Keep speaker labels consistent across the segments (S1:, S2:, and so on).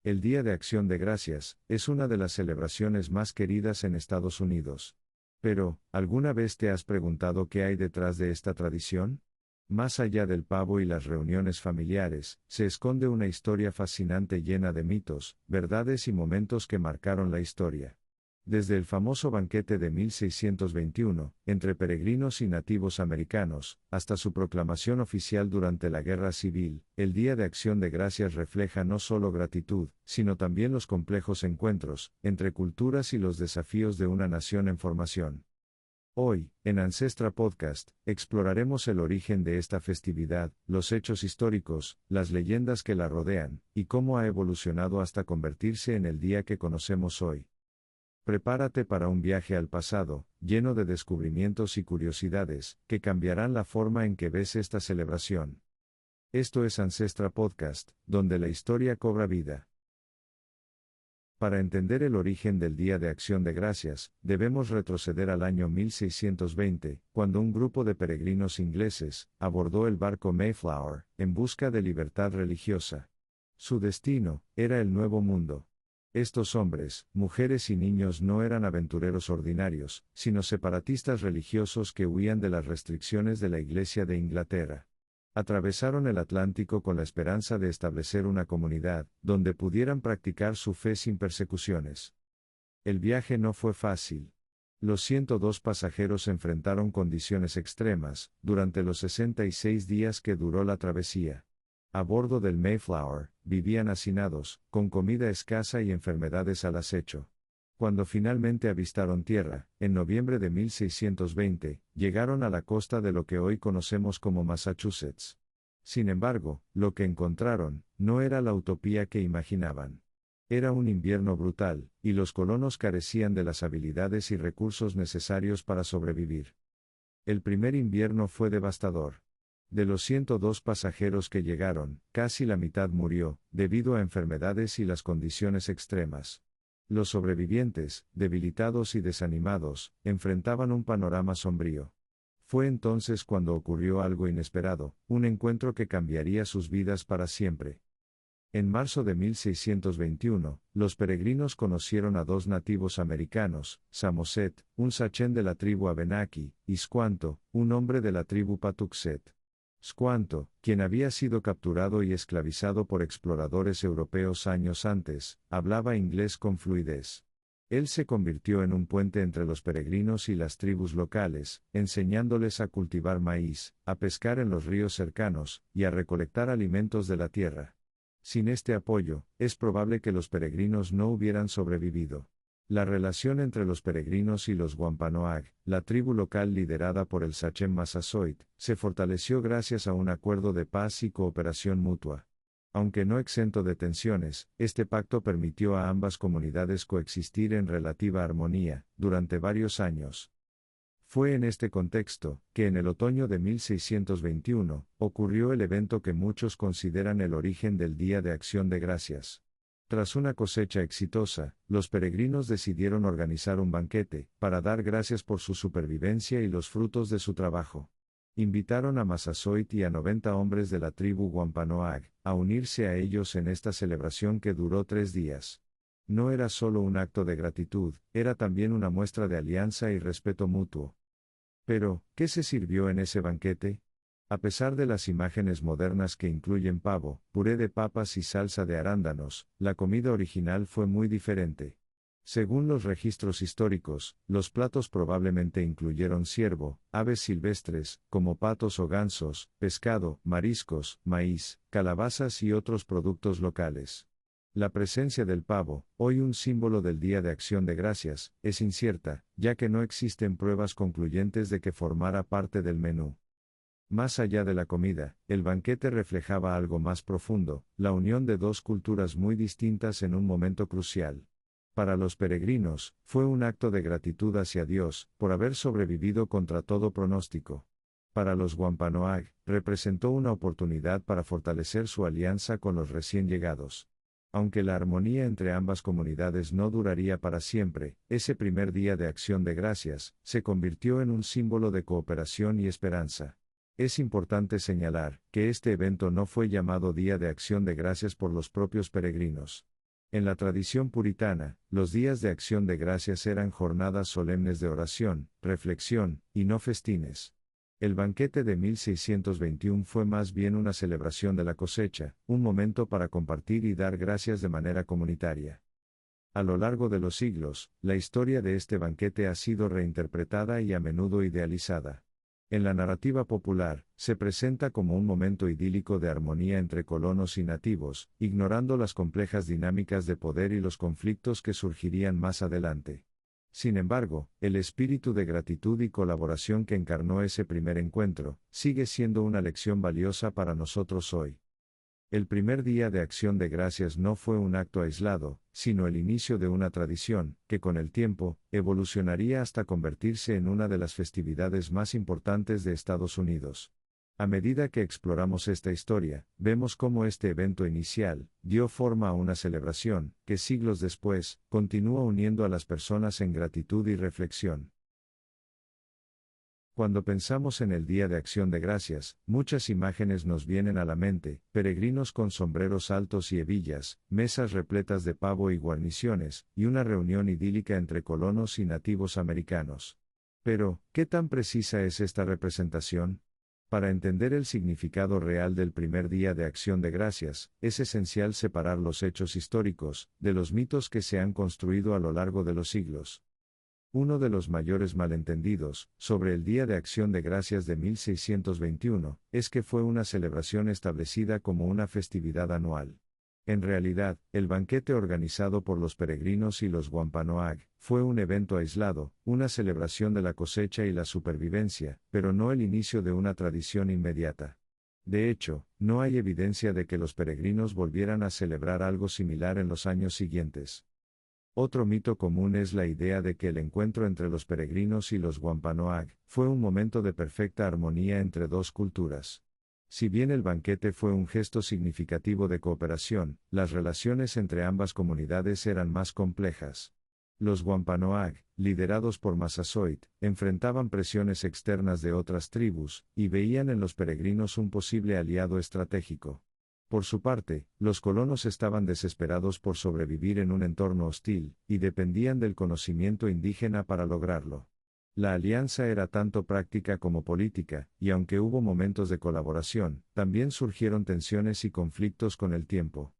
S1: El Día de Acción de Gracias es una de las celebraciones más queridas en Estados Unidos. Pero, ¿alguna vez te has preguntado qué hay detrás de esta tradición? Más allá del pavo y las reuniones familiares, se esconde una historia fascinante llena de mitos, verdades y momentos que marcaron la historia. Desde el famoso banquete de 1621, entre peregrinos y nativos americanos, hasta su proclamación oficial durante la Guerra Civil, el Día de Acción de Gracias refleja no solo gratitud, sino también los complejos encuentros entre culturas y los desafíos de una nación en formación. Hoy, en Ancestra Podcast, exploraremos el origen de esta festividad, los hechos históricos, las leyendas que la rodean, y cómo ha evolucionado hasta convertirse en el día que conocemos hoy. Prepárate para un viaje al pasado, lleno de descubrimientos y curiosidades, que cambiarán la forma en que ves esta celebración. Esto es Ancestra Podcast, donde la historia cobra vida. Para entender el origen del Día de Acción de Gracias, debemos retroceder al año 1620, cuando un grupo de peregrinos ingleses abordó el barco Mayflower, en busca de libertad religiosa. Su destino era el Nuevo Mundo. Estos hombres, mujeres y niños no eran aventureros ordinarios, sino separatistas religiosos que huían de las restricciones de la Iglesia de Inglaterra. Atravesaron el Atlántico con la esperanza de establecer una comunidad, donde pudieran practicar su fe sin persecuciones. El viaje no fue fácil. Los 102 pasajeros enfrentaron condiciones extremas, durante los 66 días que duró la travesía. A bordo del Mayflower, vivían hacinados, con comida escasa y enfermedades al acecho. Cuando finalmente avistaron tierra, en noviembre de 1620, llegaron a la costa de lo que hoy conocemos como Massachusetts. Sin embargo, lo que encontraron, no era la utopía que imaginaban. Era un invierno brutal, y los colonos carecían de las habilidades y recursos necesarios para sobrevivir. El primer invierno fue devastador. De los 102 pasajeros que llegaron, casi la mitad murió, debido a enfermedades y las condiciones extremas. Los sobrevivientes, debilitados y desanimados, enfrentaban un panorama sombrío. Fue entonces cuando ocurrió algo inesperado, un encuentro que cambiaría sus vidas para siempre. En marzo de 1621, los peregrinos conocieron a dos nativos americanos, Samoset, un sachén de la tribu Abenaki, y Squanto, un hombre de la tribu Patuxet. Squanto, quien había sido capturado y esclavizado por exploradores europeos años antes, hablaba inglés con fluidez. Él se convirtió en un puente entre los peregrinos y las tribus locales, enseñándoles a cultivar maíz, a pescar en los ríos cercanos, y a recolectar alimentos de la tierra. Sin este apoyo, es probable que los peregrinos no hubieran sobrevivido. La relación entre los peregrinos y los Wampanoag, la tribu local liderada por el sachem Massasoit, se fortaleció gracias a un acuerdo de paz y cooperación mutua. Aunque no exento de tensiones, este pacto permitió a ambas comunidades coexistir en relativa armonía, durante varios años. Fue en este contexto, que en el otoño de 1621, ocurrió el evento que muchos consideran el origen del Día de Acción de Gracias. Tras una cosecha exitosa, los peregrinos decidieron organizar un banquete, para dar gracias por su supervivencia y los frutos de su trabajo. Invitaron a Massasoit y a 90 hombres de la tribu Wampanoag, a unirse a ellos en esta celebración que duró 3 días. No era solo un acto de gratitud, era también una muestra de alianza y respeto mutuo. Pero, ¿qué se sirvió en ese banquete? A pesar de las imágenes modernas que incluyen pavo, puré de papas y salsa de arándanos, la comida original fue muy diferente. Según los registros históricos, los platos probablemente incluyeron ciervo, aves silvestres, como patos o gansos, pescado, mariscos, maíz, calabazas y otros productos locales. La presencia del pavo, hoy un símbolo del Día de Acción de Gracias, es incierta, ya que no existen pruebas concluyentes de que formara parte del menú. Más allá de la comida, el banquete reflejaba algo más profundo, la unión de dos culturas muy distintas en un momento crucial. Para los peregrinos, fue un acto de gratitud hacia Dios, por haber sobrevivido contra todo pronóstico. Para los Wampanoag, representó una oportunidad para fortalecer su alianza con los recién llegados. Aunque la armonía entre ambas comunidades no duraría para siempre, ese primer día de Acción de Gracias, se convirtió en un símbolo de cooperación y esperanza. Es importante señalar que este evento no fue llamado Día de Acción de Gracias por los propios peregrinos. En la tradición puritana, los días de acción de gracias eran jornadas solemnes de oración, reflexión, y no festines. El banquete de 1621 fue más bien una celebración de la cosecha, un momento para compartir y dar gracias de manera comunitaria. A lo largo de los siglos, la historia de este banquete ha sido reinterpretada y a menudo idealizada. En la narrativa popular, se presenta como un momento idílico de armonía entre colonos y nativos, ignorando las complejas dinámicas de poder y los conflictos que surgirían más adelante. Sin embargo, el espíritu de gratitud y colaboración que encarnó ese primer encuentro, sigue siendo una lección valiosa para nosotros hoy. El primer día de acción de gracias no fue un acto aislado, sino el inicio de una tradición, que con el tiempo, evolucionaría hasta convertirse en una de las festividades más importantes de Estados Unidos. A medida que exploramos esta historia, vemos cómo este evento inicial dio forma a una celebración, que siglos después, continúa uniendo a las personas en gratitud y reflexión. Cuando pensamos en el Día de Acción de Gracias, muchas imágenes nos vienen a la mente: peregrinos con sombreros altos y hebillas, mesas repletas de pavo y guarniciones, y una reunión idílica entre colonos y nativos americanos. Pero, ¿qué tan precisa es esta representación? Para entender el significado real del primer Día de Acción de Gracias, es esencial separar los hechos históricos de los mitos que se han construido a lo largo de los siglos. Uno de los mayores malentendidos sobre el Día de Acción de Gracias de 1621 es que fue una celebración establecida como una festividad anual. En realidad, el banquete organizado por los peregrinos y los Wampanoag fue un evento aislado, una celebración de la cosecha y la supervivencia, pero no el inicio de una tradición inmediata. De hecho, no hay evidencia de que los peregrinos volvieran a celebrar algo similar en los años siguientes. Otro mito común es la idea de que el encuentro entre los peregrinos y los Wampanoag fue un momento de perfecta armonía entre dos culturas. Si bien el banquete fue un gesto significativo de cooperación, las relaciones entre ambas comunidades eran más complejas. Los Wampanoag, liderados por Massasoit, enfrentaban presiones externas de otras tribus, y veían en los peregrinos un posible aliado estratégico. Por su parte, los colonos estaban desesperados por sobrevivir en un entorno hostil, y dependían del conocimiento indígena para lograrlo. La alianza era tanto práctica como política, y aunque hubo momentos de colaboración, también surgieron tensiones y conflictos con el tiempo.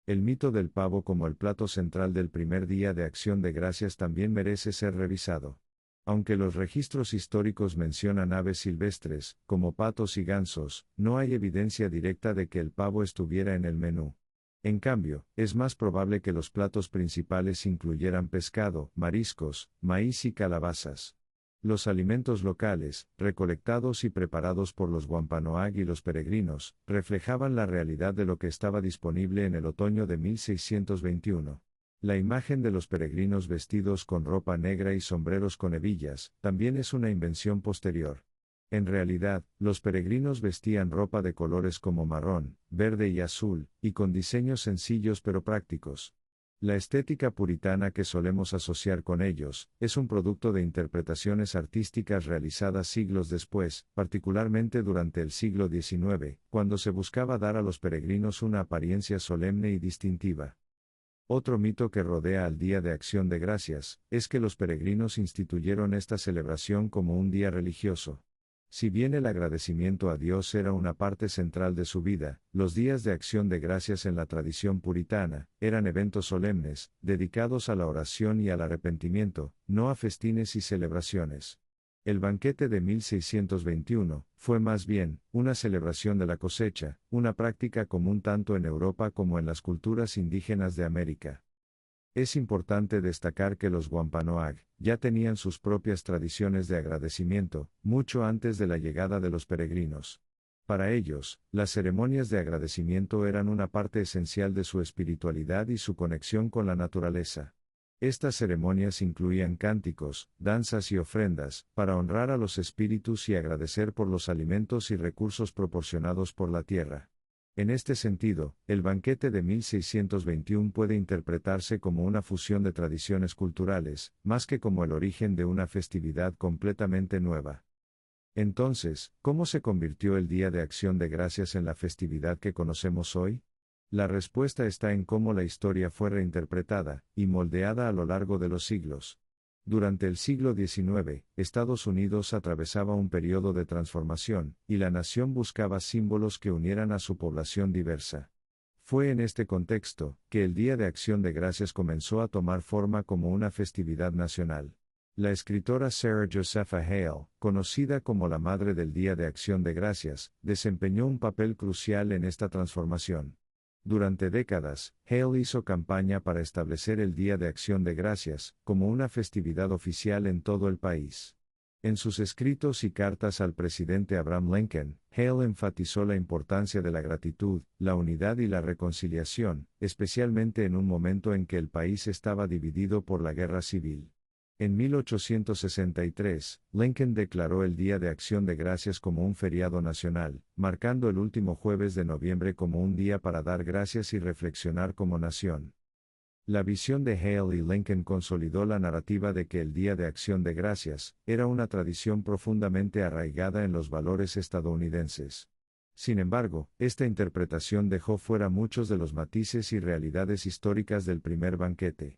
S1: El mito del pavo como el plato central del primer Día de Acción de Gracias también merece ser revisado. Aunque los registros históricos mencionan aves silvestres, como patos y gansos, no hay evidencia directa de que el pavo estuviera en el menú. En cambio, es más probable que los platos principales incluyeran pescado, mariscos, maíz y calabazas. Los alimentos locales, recolectados y preparados por los Wampanoag y los peregrinos, reflejaban la realidad de lo que estaba disponible en el otoño de 1621. La imagen de los peregrinos vestidos con ropa negra y sombreros con hebillas, también es una invención posterior. En realidad, los peregrinos vestían ropa de colores como marrón, verde y azul, y con diseños sencillos pero prácticos. La estética puritana que solemos asociar con ellos, es un producto de interpretaciones artísticas realizadas siglos después, particularmente durante el siglo XIX, cuando se buscaba dar a los peregrinos una apariencia solemne y distintiva. Otro mito que rodea al Día de Acción de Gracias, es que los peregrinos instituyeron esta celebración como un día religioso. Si bien el agradecimiento a Dios era una parte central de su vida, los días de Acción de Gracias en la tradición puritana, eran eventos solemnes, dedicados a la oración y al arrepentimiento, no a festines y celebraciones. El banquete de 1621 fue más bien una celebración de la cosecha, una práctica común tanto en Europa como en las culturas indígenas de América. Es importante destacar que los Wampanoag ya tenían sus propias tradiciones de agradecimiento, mucho antes de la llegada de los peregrinos. Para ellos, las ceremonias de agradecimiento eran una parte esencial de su espiritualidad y su conexión con la naturaleza. Estas ceremonias incluían cánticos, danzas y ofrendas, para honrar a los espíritus y agradecer por los alimentos y recursos proporcionados por la tierra. En este sentido, el banquete de 1621 puede interpretarse como una fusión de tradiciones culturales, más que como el origen de una festividad completamente nueva. Entonces, ¿cómo se convirtió el Día de Acción de Gracias en la festividad que conocemos hoy? La respuesta está en cómo la historia fue reinterpretada y moldeada a lo largo de los siglos. Durante el siglo XIX, Estados Unidos atravesaba un periodo de transformación, y la nación buscaba símbolos que unieran a su población diversa. Fue en este contexto que el Día de Acción de Gracias comenzó a tomar forma como una festividad nacional. La escritora Sarah Josepha Hale, conocida como la Madre del Día de Acción de Gracias, desempeñó un papel crucial en esta transformación. Durante décadas, Hale hizo campaña para establecer el Día de Acción de Gracias como una festividad oficial en todo el país. En sus escritos y cartas al presidente Abraham Lincoln, Hale enfatizó la importancia de la gratitud, la unidad y la reconciliación, especialmente en un momento en que el país estaba dividido por la guerra civil. En 1863, Lincoln declaró el Día de Acción de Gracias como un feriado nacional, marcando el último jueves de noviembre como un día para dar gracias y reflexionar como nación. La visión de Hale y Lincoln consolidó la narrativa de que el Día de Acción de Gracias era una tradición profundamente arraigada en los valores estadounidenses. Sin embargo, esta interpretación dejó fuera muchos de los matices y realidades históricas del primer banquete.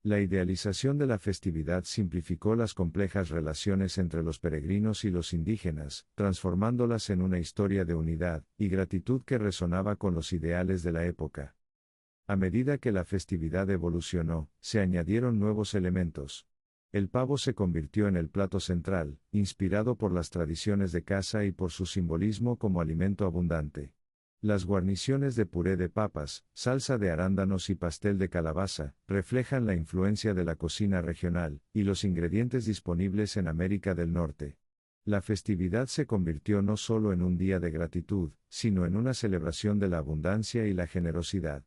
S1: La idealización de la festividad simplificó las complejas relaciones entre los peregrinos y los indígenas, transformándolas en una historia de unidad y gratitud que resonaba con los ideales de la época. A medida que la festividad evolucionó, se añadieron nuevos elementos. El pavo se convirtió en el plato central, inspirado por las tradiciones de caza y por su simbolismo como alimento abundante. Las guarniciones de puré de papas, salsa de arándanos y pastel de calabaza, reflejan la influencia de la cocina regional, y los ingredientes disponibles en América del Norte. La festividad se convirtió no solo en un día de gratitud, sino en una celebración de la abundancia y la generosidad.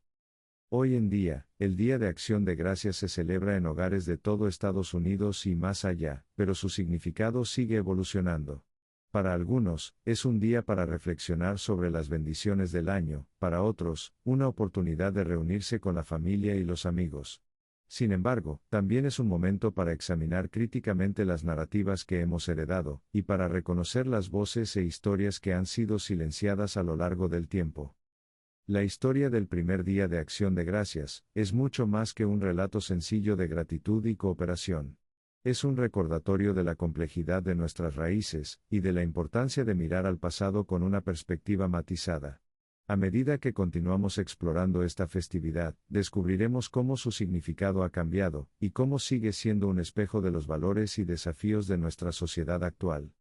S1: Hoy en día, el Día de Acción de Gracias se celebra en hogares de todo Estados Unidos y más allá, pero su significado sigue evolucionando. Para algunos, es un día para reflexionar sobre las bendiciones del año, para otros, una oportunidad de reunirse con la familia y los amigos. Sin embargo, también es un momento para examinar críticamente las narrativas que hemos heredado, y para reconocer las voces e historias que han sido silenciadas a lo largo del tiempo. La historia del primer Día de Acción de Gracias es mucho más que un relato sencillo de gratitud y cooperación. Es un recordatorio de la complejidad de nuestras raíces, y de la importancia de mirar al pasado con una perspectiva matizada. A medida que continuamos explorando esta festividad, descubriremos cómo su significado ha cambiado, y cómo sigue siendo un espejo de los valores y desafíos de nuestra sociedad actual.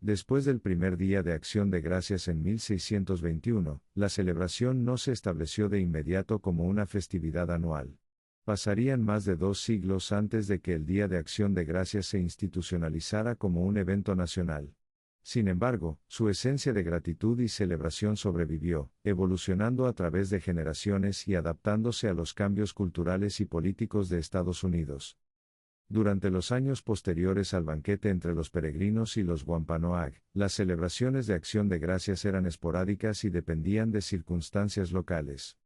S1: Después del primer Día de Acción de Gracias en 1621, la celebración no se estableció de inmediato como una festividad anual. Pasarían más de 2 siglos antes de que el Día de Acción de Gracias se institucionalizara como un evento nacional. Sin embargo, su esencia de gratitud y celebración sobrevivió, evolucionando a través de generaciones y adaptándose a los cambios culturales y políticos de Estados Unidos. Durante los años posteriores al banquete entre los peregrinos y los Wampanoag, las celebraciones de Acción de Gracias eran esporádicas y dependían de circunstancias locales.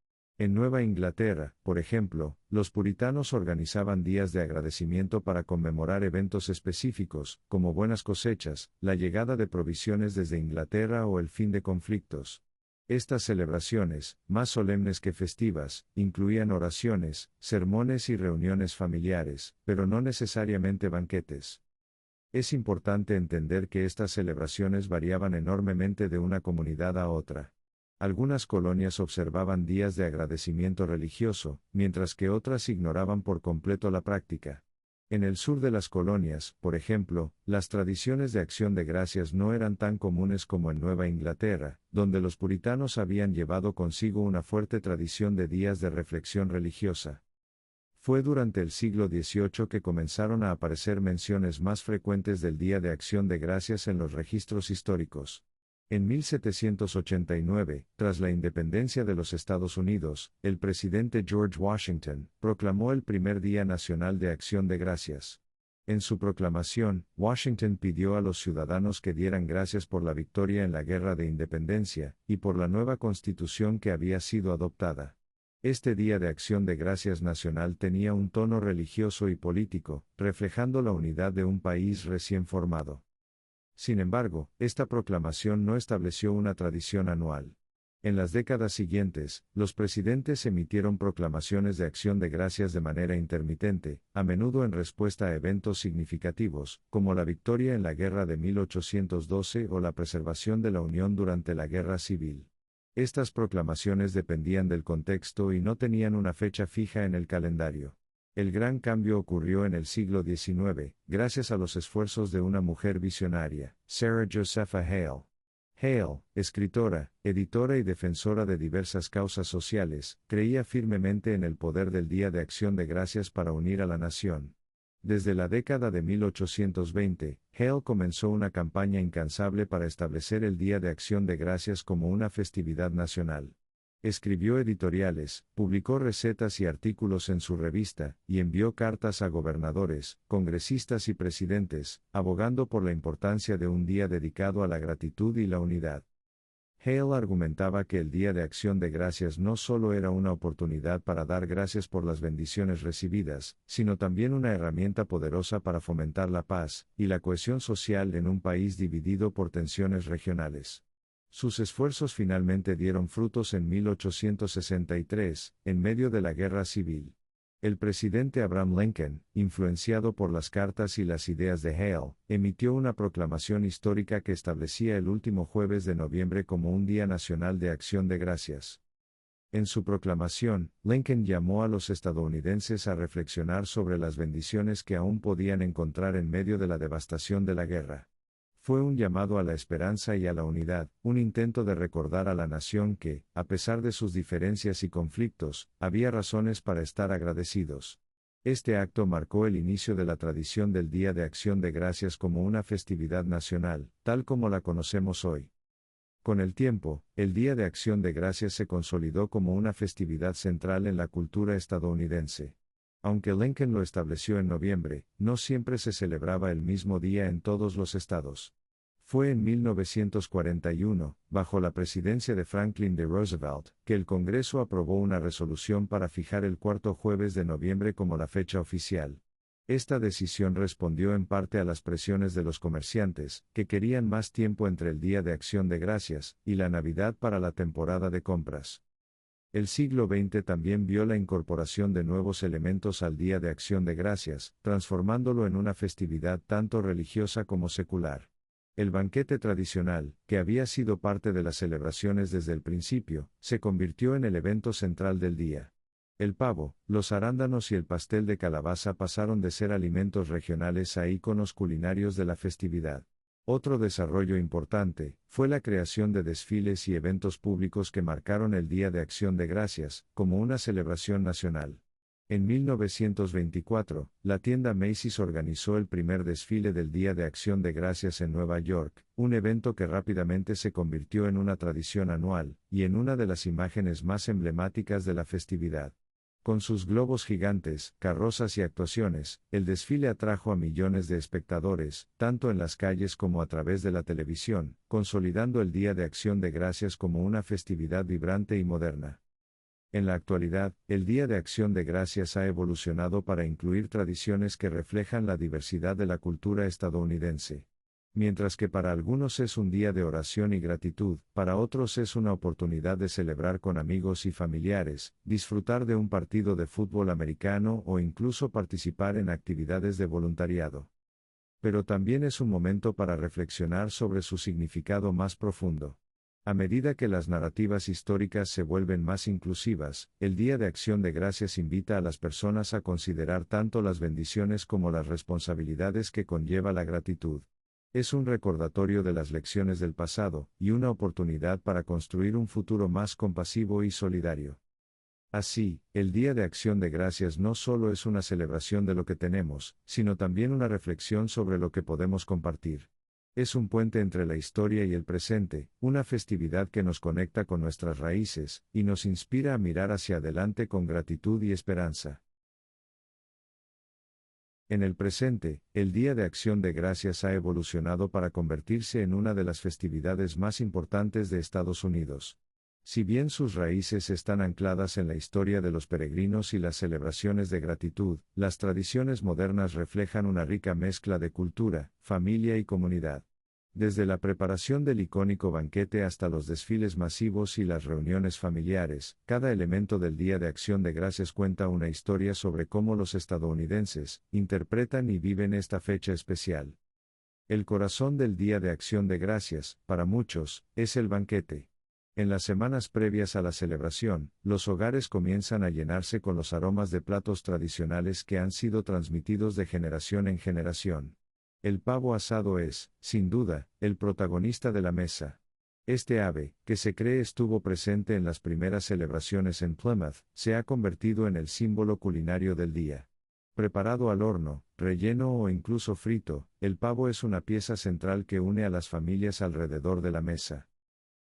S1: En Nueva Inglaterra, por ejemplo, los puritanos organizaban días de agradecimiento para conmemorar eventos específicos, como buenas cosechas, la llegada de provisiones desde Inglaterra o el fin de conflictos. Estas celebraciones, más solemnes que festivas, incluían oraciones, sermones y reuniones familiares, pero no necesariamente banquetes. Es importante entender que estas celebraciones variaban enormemente de una comunidad a otra. Algunas colonias observaban días de agradecimiento religioso, mientras que otras ignoraban por completo la práctica. En el sur de las colonias, por ejemplo, las tradiciones de Acción de Gracias no eran tan comunes como en Nueva Inglaterra, donde los puritanos habían llevado consigo una fuerte tradición de días de reflexión religiosa. Fue durante el siglo XVIII que comenzaron a aparecer menciones más frecuentes del Día de Acción de Gracias en los registros históricos. En 1789, tras la independencia de los Estados Unidos, el presidente George Washington proclamó el primer Día Nacional de Acción de Gracias. En su proclamación, Washington pidió a los ciudadanos que dieran gracias por la victoria en la Guerra de Independencia, y por la nueva Constitución que había sido adoptada. Este Día de Acción de Gracias Nacional tenía un tono religioso y político, reflejando la unidad de un país recién formado. Sin embargo, esta proclamación no estableció una tradición anual. En las décadas siguientes, los presidentes emitieron proclamaciones de acción de gracias de manera intermitente, a menudo en respuesta a eventos significativos, como la victoria en la Guerra de 1812 o la preservación de la Unión durante la Guerra Civil. Estas proclamaciones dependían del contexto y no tenían una fecha fija en el calendario. El gran cambio ocurrió en el siglo XIX, gracias a los esfuerzos de una mujer visionaria, Sarah Josepha Hale. Hale, escritora, editora y defensora de diversas causas sociales, creía firmemente en el poder del Día de Acción de Gracias para unir a la nación. Desde la década de 1820, Hale comenzó una campaña incansable para establecer el Día de Acción de Gracias como una festividad nacional. Escribió editoriales, publicó recetas y artículos en su revista, y envió cartas a gobernadores, congresistas y presidentes, abogando por la importancia de un día dedicado a la gratitud y la unidad. Hale argumentaba que el Día de Acción de Gracias no solo era una oportunidad para dar gracias por las bendiciones recibidas, sino también una herramienta poderosa para fomentar la paz y la cohesión social en un país dividido por tensiones regionales. Sus esfuerzos finalmente dieron frutos en 1863, en medio de la Guerra Civil. El presidente Abraham Lincoln, influenciado por las cartas y las ideas de Hale, emitió una proclamación histórica que establecía el último jueves de noviembre como un Día Nacional de Acción de Gracias. En su proclamación, Lincoln llamó a los estadounidenses a reflexionar sobre las bendiciones que aún podían encontrar en medio de la devastación de la guerra. Fue un llamado a la esperanza y a la unidad, un intento de recordar a la nación que, a pesar de sus diferencias y conflictos, había razones para estar agradecidos. Este acto marcó el inicio de la tradición del Día de Acción de Gracias como una festividad nacional, tal como la conocemos hoy. Con el tiempo, el Día de Acción de Gracias se consolidó como una festividad central en la cultura estadounidense. Aunque Lincoln lo estableció en noviembre, no siempre se celebraba el mismo día en todos los estados. Fue en 1941, bajo la presidencia de Franklin D. Roosevelt, que el Congreso aprobó una resolución para fijar el cuarto jueves de noviembre como la fecha oficial. Esta decisión respondió en parte a las presiones de los comerciantes, que querían más tiempo entre el Día de Acción de Gracias y la Navidad para la temporada de compras. El siglo XX también vio la incorporación de nuevos elementos al Día de Acción de Gracias, transformándolo en una festividad tanto religiosa como secular. El banquete tradicional, que había sido parte de las celebraciones desde el principio, se convirtió en el evento central del día. El pavo, los arándanos y el pastel de calabaza pasaron de ser alimentos regionales a íconos culinarios de la festividad. Otro desarrollo importante fue la creación de desfiles y eventos públicos que marcaron el Día de Acción de Gracias, como una celebración nacional. En 1924, la tienda Macy's organizó el primer desfile del Día de Acción de Gracias en Nueva York, un evento que rápidamente se convirtió en una tradición anual, y en una de las imágenes más emblemáticas de la festividad. Con sus globos gigantes, carrozas y actuaciones, el desfile atrajo a millones de espectadores, tanto en las calles como a través de la televisión, consolidando el Día de Acción de Gracias como una festividad vibrante y moderna. En la actualidad, el Día de Acción de Gracias ha evolucionado para incluir tradiciones que reflejan la diversidad de la cultura estadounidense. Mientras que para algunos es un día de oración y gratitud, para otros es una oportunidad de celebrar con amigos y familiares, disfrutar de un partido de fútbol americano o incluso participar en actividades de voluntariado. Pero también es un momento para reflexionar sobre su significado más profundo. A medida que las narrativas históricas se vuelven más inclusivas, el Día de Acción de Gracias invita a las personas a considerar tanto las bendiciones como las responsabilidades que conlleva la gratitud. Es un recordatorio de las lecciones del pasado, y una oportunidad para construir un futuro más compasivo y solidario. Así, el Día de Acción de Gracias no solo es una celebración de lo que tenemos, sino también una reflexión sobre lo que podemos compartir. Es un puente entre la historia y el presente, una festividad que nos conecta con nuestras raíces, y nos inspira a mirar hacia adelante con gratitud y esperanza. En el presente, el Día de Acción de Gracias ha evolucionado para convertirse en una de las festividades más importantes de Estados Unidos. Si bien sus raíces están ancladas en la historia de los peregrinos y las celebraciones de gratitud, las tradiciones modernas reflejan una rica mezcla de cultura, familia y comunidad. Desde la preparación del icónico banquete hasta los desfiles masivos y las reuniones familiares, cada elemento del Día de Acción de Gracias cuenta una historia sobre cómo los estadounidenses interpretan y viven esta fecha especial. El corazón del Día de Acción de Gracias, para muchos, es el banquete. En las semanas previas a la celebración, los hogares comienzan a llenarse con los aromas de platos tradicionales que han sido transmitidos de generación en generación. El pavo asado es, sin duda, el protagonista de la mesa. Este ave, que se cree estuvo presente en las primeras celebraciones en Plymouth, se ha convertido en el símbolo culinario del día. Preparado al horno, relleno o incluso frito, el pavo es una pieza central que une a las familias alrededor de la mesa.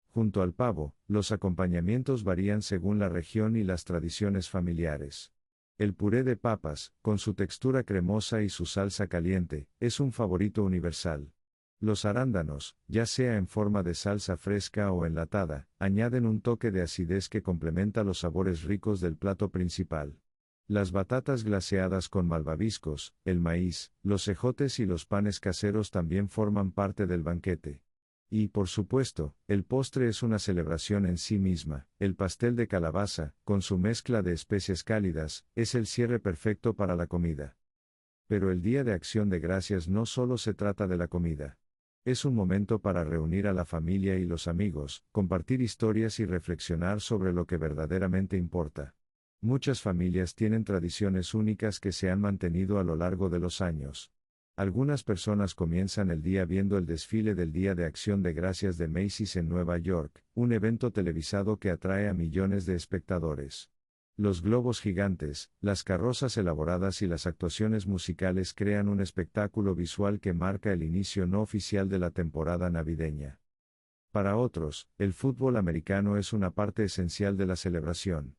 S1: Junto al pavo, los acompañamientos varían según la región y las tradiciones familiares. El puré de papas, con su textura cremosa y su salsa caliente, es un favorito universal. Los arándanos, ya sea en forma de salsa fresca o enlatada, añaden un toque de acidez que complementa los sabores ricos del plato principal. Las batatas glaseadas con malvaviscos, el maíz, los ejotes y los panes caseros también forman parte del banquete. Y, por supuesto, el postre es una celebración en sí misma. El pastel de calabaza, con su mezcla de especias cálidas, es el cierre perfecto para la comida. Pero el Día de Acción de Gracias no solo se trata de la comida. Es un momento para reunir a la familia y los amigos, compartir historias y reflexionar sobre lo que verdaderamente importa. Muchas familias tienen tradiciones únicas que se han mantenido a lo largo de los años. Algunas personas comienzan el día viendo el desfile del Día de Acción de Gracias de Macy's en Nueva York, un evento televisado que atrae a millones de espectadores. Los globos gigantes, las carrozas elaboradas y las actuaciones musicales crean un espectáculo visual que marca el inicio no oficial de la temporada navideña. Para otros, el fútbol americano es una parte esencial de la celebración.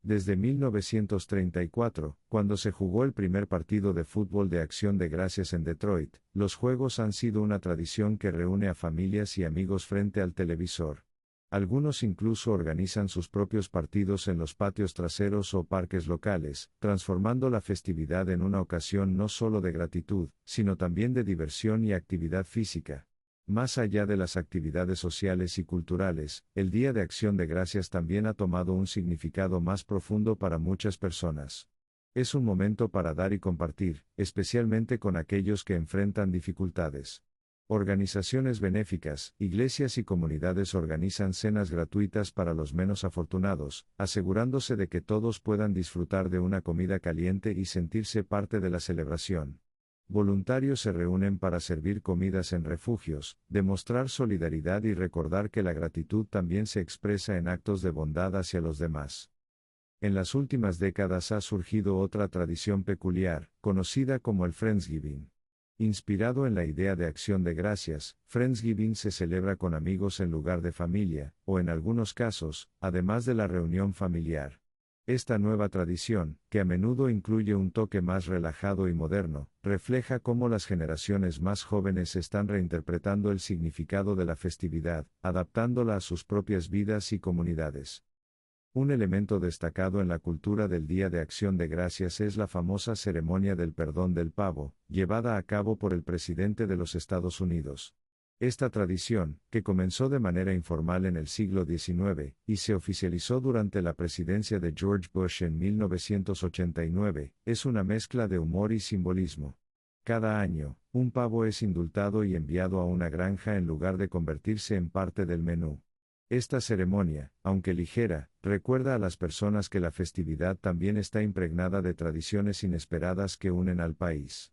S1: Desde 1934, cuando se jugó el primer partido de fútbol de Acción de Gracias en Detroit, los juegos han sido una tradición que reúne a familias y amigos frente al televisor. Algunos incluso organizan sus propios partidos en los patios traseros o parques locales, transformando la festividad en una ocasión no solo de gratitud, sino también de diversión y actividad física. Más allá de las actividades sociales y culturales, el Día de Acción de Gracias también ha tomado un significado más profundo para muchas personas. Es un momento para dar y compartir, especialmente con aquellos que enfrentan dificultades. Organizaciones benéficas, iglesias y comunidades organizan cenas gratuitas para los menos afortunados, asegurándose de que todos puedan disfrutar de una comida caliente y sentirse parte de la celebración. Voluntarios se reúnen para servir comidas en refugios, demostrar solidaridad y recordar que la gratitud también se expresa en actos de bondad hacia los demás. En las últimas décadas ha surgido otra tradición peculiar, conocida como el Friendsgiving. Inspirado en la idea de acción de gracias, Friendsgiving se celebra con amigos en lugar de familia, o en algunos casos, además de la reunión familiar. Esta nueva tradición, que a menudo incluye un toque más relajado y moderno, refleja cómo las generaciones más jóvenes están reinterpretando el significado de la festividad, adaptándola a sus propias vidas y comunidades. Un elemento destacado en la cultura del Día de Acción de Gracias es la famosa ceremonia del perdón del pavo, llevada a cabo por el presidente de los Estados Unidos. Esta tradición, que comenzó de manera informal en el siglo XIX, y se oficializó durante la presidencia de George Bush en 1989, es una mezcla de humor y simbolismo. Cada año, un pavo es indultado y enviado a una granja en lugar de convertirse en parte del menú. Esta ceremonia, aunque ligera, recuerda a las personas que la festividad también está impregnada de tradiciones inesperadas que unen al país.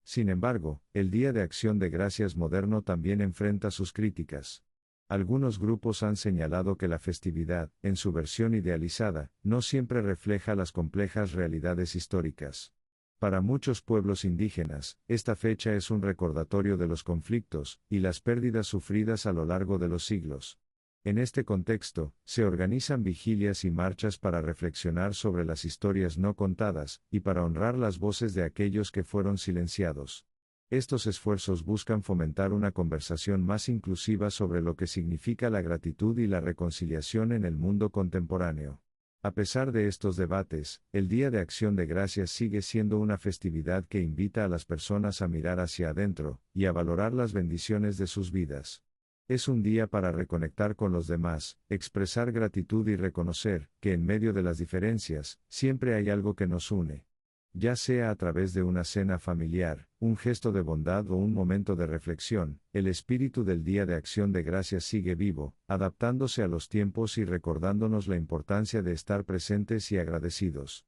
S1: Sin embargo, el Día de Acción de Gracias moderno también enfrenta sus críticas. Algunos grupos han señalado que la festividad, en su versión idealizada, no siempre refleja las complejas realidades históricas. Para muchos pueblos indígenas, esta fecha es un recordatorio de los conflictos y las pérdidas sufridas a lo largo de los siglos. En este contexto, se organizan vigilias y marchas para reflexionar sobre las historias no contadas, y para honrar las voces de aquellos que fueron silenciados. Estos esfuerzos buscan fomentar una conversación más inclusiva sobre lo que significa la gratitud y la reconciliación en el mundo contemporáneo. A pesar de estos debates, el Día de Acción de Gracias sigue siendo una festividad que invita a las personas a mirar hacia adentro, y a valorar las bendiciones de sus vidas. Es un día para reconectar con los demás, expresar gratitud y reconocer que en medio de las diferencias, siempre hay algo que nos une. Ya sea a través de una cena familiar, un gesto de bondad o un momento de reflexión, el espíritu del Día de Acción de Gracias sigue vivo, adaptándose a los tiempos y recordándonos la importancia de estar presentes y agradecidos.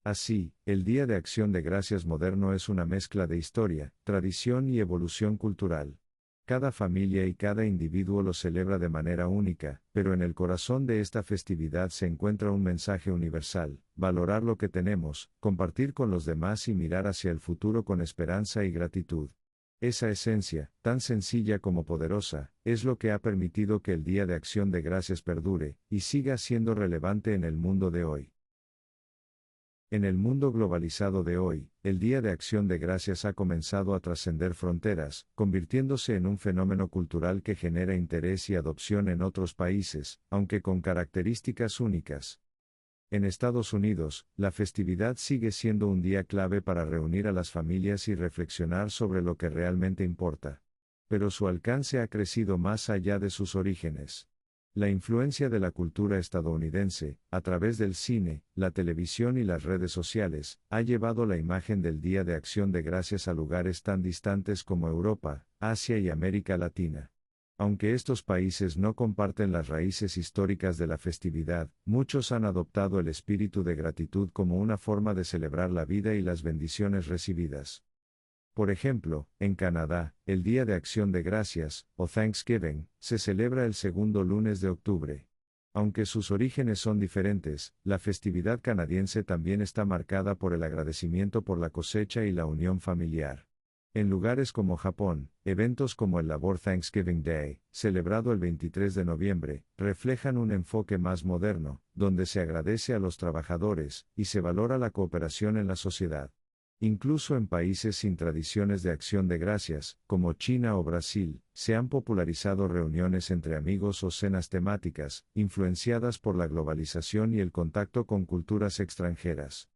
S1: Así, el Día de Acción de Gracias moderno es una mezcla de historia, tradición y evolución cultural. Cada familia y cada individuo lo celebra de manera única, pero en el corazón de esta festividad se encuentra un mensaje universal: valorar lo que tenemos, compartir con los demás y mirar hacia el futuro con esperanza y gratitud. Esa esencia, tan sencilla como poderosa, es lo que ha permitido que el Día de Acción de Gracias perdure, y siga siendo relevante en el mundo de hoy. En el mundo globalizado de hoy, el Día de Acción de Gracias ha comenzado a trascender fronteras, convirtiéndose en un fenómeno cultural que genera interés y adopción en otros países, aunque con características únicas. En Estados Unidos, la festividad sigue siendo un día clave para reunir a las familias y reflexionar sobre lo que realmente importa. Pero su alcance ha crecido más allá de sus orígenes. La influencia de la cultura estadounidense, a través del cine, la televisión y las redes sociales, ha llevado la imagen del Día de Acción de Gracias a lugares tan distantes como Europa, Asia y América Latina. Aunque estos países no comparten las raíces históricas de la festividad, muchos han adoptado el espíritu de gratitud como una forma de celebrar la vida y las bendiciones recibidas. Por ejemplo, en Canadá, el Día de Acción de Gracias, o Thanksgiving, se celebra el segundo lunes de octubre. Aunque sus orígenes son diferentes, la festividad canadiense también está marcada por el agradecimiento por la cosecha y la unión familiar. En lugares como Japón, eventos como el Labor Thanksgiving Day, celebrado el 23 de noviembre, reflejan un enfoque más moderno, donde se agradece a los trabajadores, y se valora la cooperación en la sociedad. Incluso en países sin tradiciones de acción de gracias, como China o Brasil, se han popularizado reuniones entre amigos o cenas temáticas, influenciadas por la globalización y el contacto con culturas extranjeras.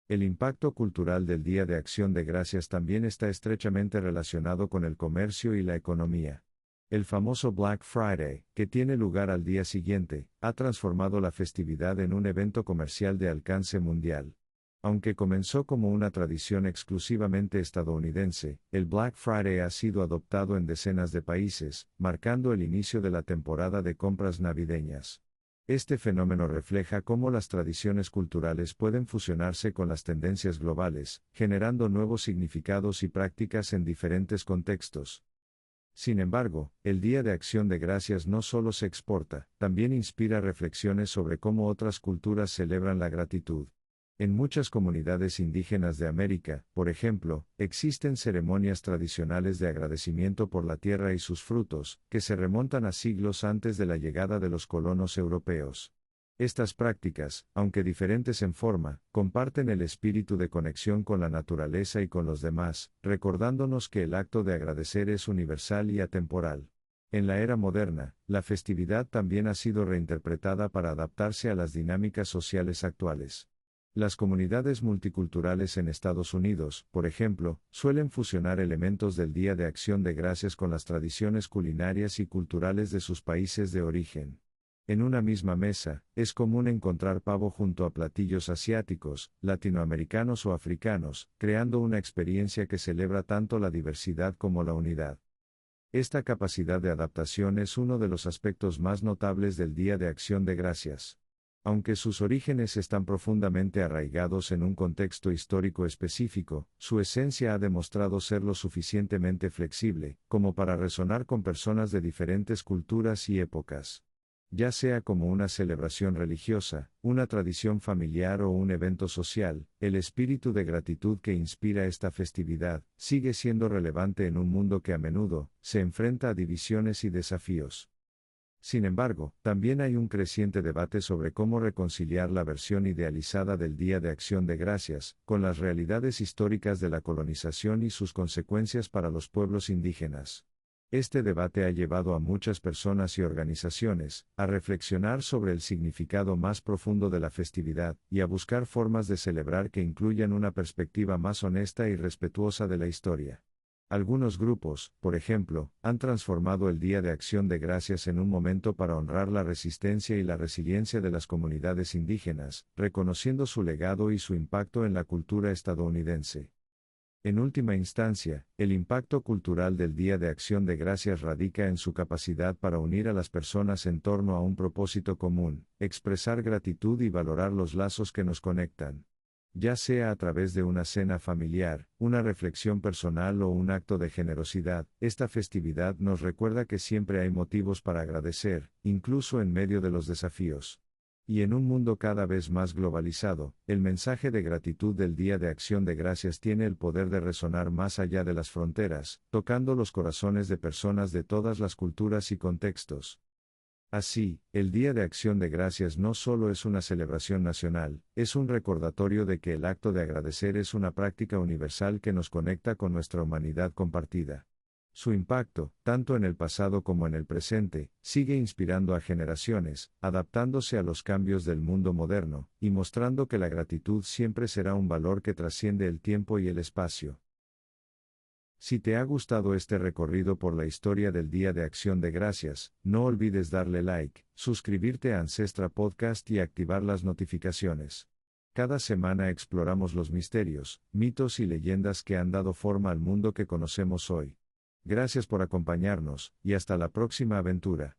S1: El impacto cultural del Día de Acción de Gracias también está estrechamente relacionado con el comercio y la economía. El famoso Black Friday, que tiene lugar al día siguiente, ha transformado la festividad en un evento comercial de alcance mundial. Aunque comenzó como una tradición exclusivamente estadounidense, el Black Friday ha sido adoptado en decenas de países, marcando el inicio de la temporada de compras navideñas. Este fenómeno refleja cómo las tradiciones culturales pueden fusionarse con las tendencias globales, generando nuevos significados y prácticas en diferentes contextos. Sin embargo, el Día de Acción de Gracias no solo se exporta, también inspira reflexiones sobre cómo otras culturas celebran la gratitud. En muchas comunidades indígenas de América, por ejemplo, existen ceremonias tradicionales de agradecimiento por la tierra y sus frutos, que se remontan a siglos antes de la llegada de los colonos europeos. Estas prácticas, aunque diferentes en forma, comparten el espíritu de conexión con la naturaleza y con los demás, recordándonos que el acto de agradecer es universal y atemporal. En la era moderna, la festividad también ha sido reinterpretada para adaptarse a las dinámicas sociales actuales. Las comunidades multiculturales en Estados Unidos, por ejemplo, suelen fusionar elementos del Día de Acción de Gracias con las tradiciones culinarias y culturales de sus países de origen. En una misma mesa, es común encontrar pavo junto a platillos asiáticos, latinoamericanos o africanos, creando una experiencia que celebra tanto la diversidad como la unidad. Esta capacidad de adaptación es uno de los aspectos más notables del Día de Acción de Gracias. Aunque sus orígenes están profundamente arraigados en un contexto histórico específico, su esencia ha demostrado ser lo suficientemente flexible, como para resonar con personas de diferentes culturas y épocas. Ya sea como una celebración religiosa, una tradición familiar o un evento social, el espíritu de gratitud que inspira esta festividad, sigue siendo relevante en un mundo que a menudo se enfrenta a divisiones y desafíos. Sin embargo, también hay un creciente debate sobre cómo reconciliar la versión idealizada del Día de Acción de Gracias, con las realidades históricas de la colonización y sus consecuencias para los pueblos indígenas. Este debate ha llevado a muchas personas y organizaciones a reflexionar sobre el significado más profundo de la festividad y a buscar formas de celebrar que incluyan una perspectiva más honesta y respetuosa de la historia. Algunos grupos, por ejemplo, han transformado el Día de Acción de Gracias en un momento para honrar la resistencia y la resiliencia de las comunidades indígenas, reconociendo su legado y su impacto en la cultura estadounidense. En última instancia, el impacto cultural del Día de Acción de Gracias radica en su capacidad para unir a las personas en torno a un propósito común, expresar gratitud y valorar los lazos que nos conectan. Ya sea a través de una cena familiar, una reflexión personal o un acto de generosidad, esta festividad nos recuerda que siempre hay motivos para agradecer, incluso en medio de los desafíos. Y en un mundo cada vez más globalizado, el mensaje de gratitud del Día de Acción de Gracias tiene el poder de resonar más allá de las fronteras, tocando los corazones de personas de todas las culturas y contextos. Así, el Día de Acción de Gracias no solo es una celebración nacional, es un recordatorio de que el acto de agradecer es una práctica universal que nos conecta con nuestra humanidad compartida. Su impacto, tanto en el pasado como en el presente, sigue inspirando a generaciones, adaptándose a los cambios del mundo moderno, y mostrando que la gratitud siempre será un valor que trasciende el tiempo y el espacio. Si te ha gustado este recorrido por la historia del Día de Acción de Gracias, no olvides darle like, suscribirte a Ancestra Podcast y activar las notificaciones. Cada semana exploramos los misterios, mitos y leyendas que han dado forma al mundo que conocemos hoy. Gracias por acompañarnos, y hasta la próxima aventura.